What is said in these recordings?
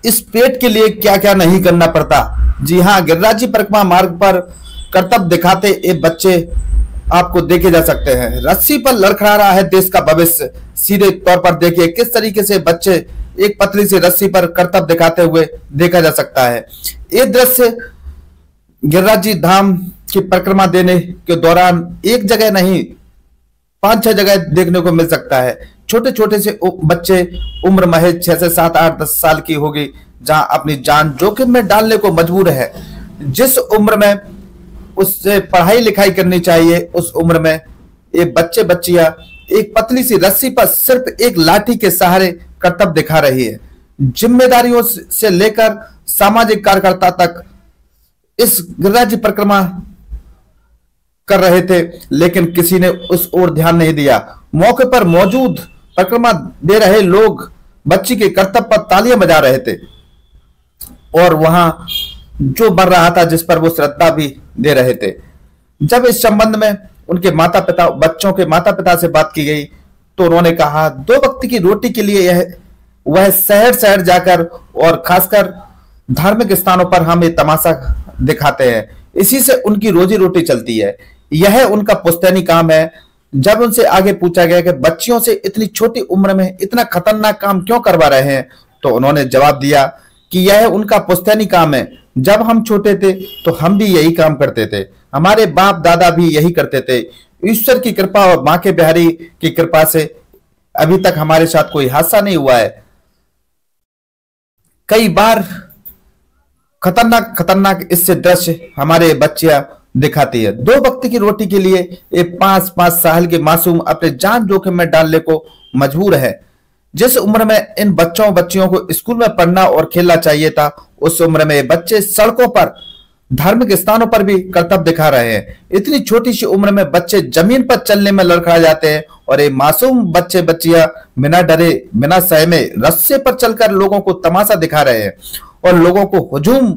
इस पेट के लिए क्या क्या नहीं करना पड़ता। जी हाँ, गिरिराज परिक्रमा मार्ग पर करतब दिखाते ये बच्चे आपको देखे जा सकते हैं। रस्सी पर लड़खड़ा रहा है देश का भविष्य। सीधे तौर पर देखिए किस तरीके से बच्चे एक पतली सी रस्सी पर करतब दिखाते हुए देखा जा सकता है। ये दृश्य गिरिराज जी धाम की परिक्रमा देने के दौरान एक जगह नहीं 5-6 जगह देखने को मिल सकता है। छोटे छोटे से बच्चे, उम्र महज 6 से 7, 8, 10 साल की होगी, जहां अपनी जान जोखिम में डालने को मजबूर है। जिस उम्र में उससे पढ़ाई लिखाई करनी चाहिए, उस उम्र में ये बच्चे बच्चियां एक पतली सी रस्सी पर सिर्फ एक लाठी के सहारे करतब दिखा रही है। जिम्मेदारियों से लेकर सामाजिक कार्यकर्ता तक इस गिरिराज परिक्रमा कर रहे थे, लेकिन किसी ने उस ओर ध्यान नहीं दिया। मौके पर मौजूद परिक्रमा दे रहे लोग बच्ची के करतब पर तालियां बजा रहे थे और वहां जो बन रहा था जिस पर वो श्रद्धा भी दे रहे थे। जब इस संबंध में उनके माता पिता, बच्चों के माता पिता से बात की गई तो उन्होंने कहा 2 वक्त की रोटी के लिए वह शहर शहर जाकर और खासकर धार्मिक स्थानों पर हम ये तमाशा दिखाते हैं। इसी से उनकी रोजी रोटी चलती है। यह उनका पुश्तैनी काम है। जब उनसे आगे पूछा गया कि बच्चियों से इतनी छोटी उम्र में इतना खतरनाक काम क्यों करवा रहे हैं, तो उन्होंने जवाब दिया कि यह उनका पुश्तैनी काम है। जब हम छोटे थे तो हम भी यही काम करते थे, हमारे बाप दादा भी यही करते थे। ईश्वर की कृपा और मां के बिहारी की कृपा से अभी तक हमारे साथ कोई हादसा नहीं हुआ है। कई बार खतरनाक खतरनाक इससे दृश्य हमारे बच्चियां दिखाती है। 2 वक्त की रोटी के लिए ये 5-5 साल के मासूम अपने जान जोखिम में डालने को मजबूर है। जिस उम्र में इन बच्चों बच्चियों को स्कूल में पढ़ना और खेलना चाहिए था, उस उम्र में बच्चे सड़कों पर, धार्मिक स्थानों पर भी करतब दिखा रहे हैं। इतनी छोटी सी उम्र में बच्चे जमीन पर चलने में लड़खड़ा जाते हैं और ये मासूम बच्चे बच्चियां बिना डरे बिना सहमे रस्से पर चलकर लोगों को तमाशा दिखा रहे हैं और लोगों को हुजूम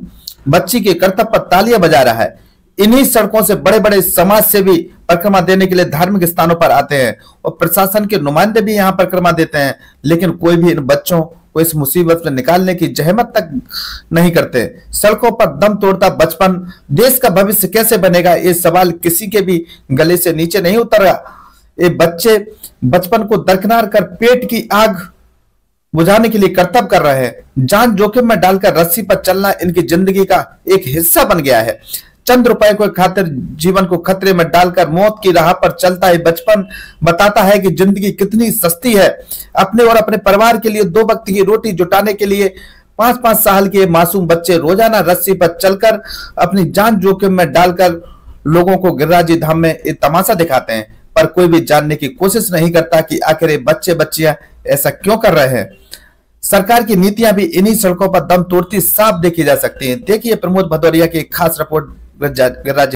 बच्ची के करतब पर तालियां बजा रहा है। इन्हीं सड़कों से बड़े बड़े समाज सेवी परिक्रमा देने के लिए धार्मिक स्थानों पर आते हैं और प्रशासन के नुमाइंदे भी यहाँ परिक्रमा देते हैं, लेकिन कोई भी इन बच्चों को इस मुसीबत से निकालने की जहमत तक नहीं करते। सड़कों पर दम तोड़ता बचपन देश का भविष्य कैसे बनेगा, ये सवाल किसी के भी गले से नीचे नहीं उतर रहा। ये बच्चे बचपन को दरकिनार कर पेट की आग बुझाने के लिए करतब कर रहे हैं। जान जोखिम में डालकर रस्सी पर चलना इनकी जिंदगी का एक हिस्सा बन गया है। चंद रुपए को खातिर जीवन को खतरे में डालकर मौत की राह पर चलता है बचपन बताता है कि जिंदगी कितनी सस्ती है। अपने और अपने परिवार के लिए 2 वक्त की रोटी जुटाने के लिए 5-5 साल के मासूम बच्चे रोजाना रस्सी पर चलकर अपनी जान जोखिम में डालकर लोगों को गिरिराज धाम में ये तमाशा दिखाते हैं, पर कोई भी जानने की कोशिश नहीं करता कि आखिर ये बच्चे बच्चियां ऐसा क्यों कर रहे हैं। सरकार की नीतियां भी इन्हीं सड़कों पर दम तोड़ती साफ देखी जा सकती हैं। देखिए प्रमोद भदौरिया की खास रिपोर्ट गिरिराज।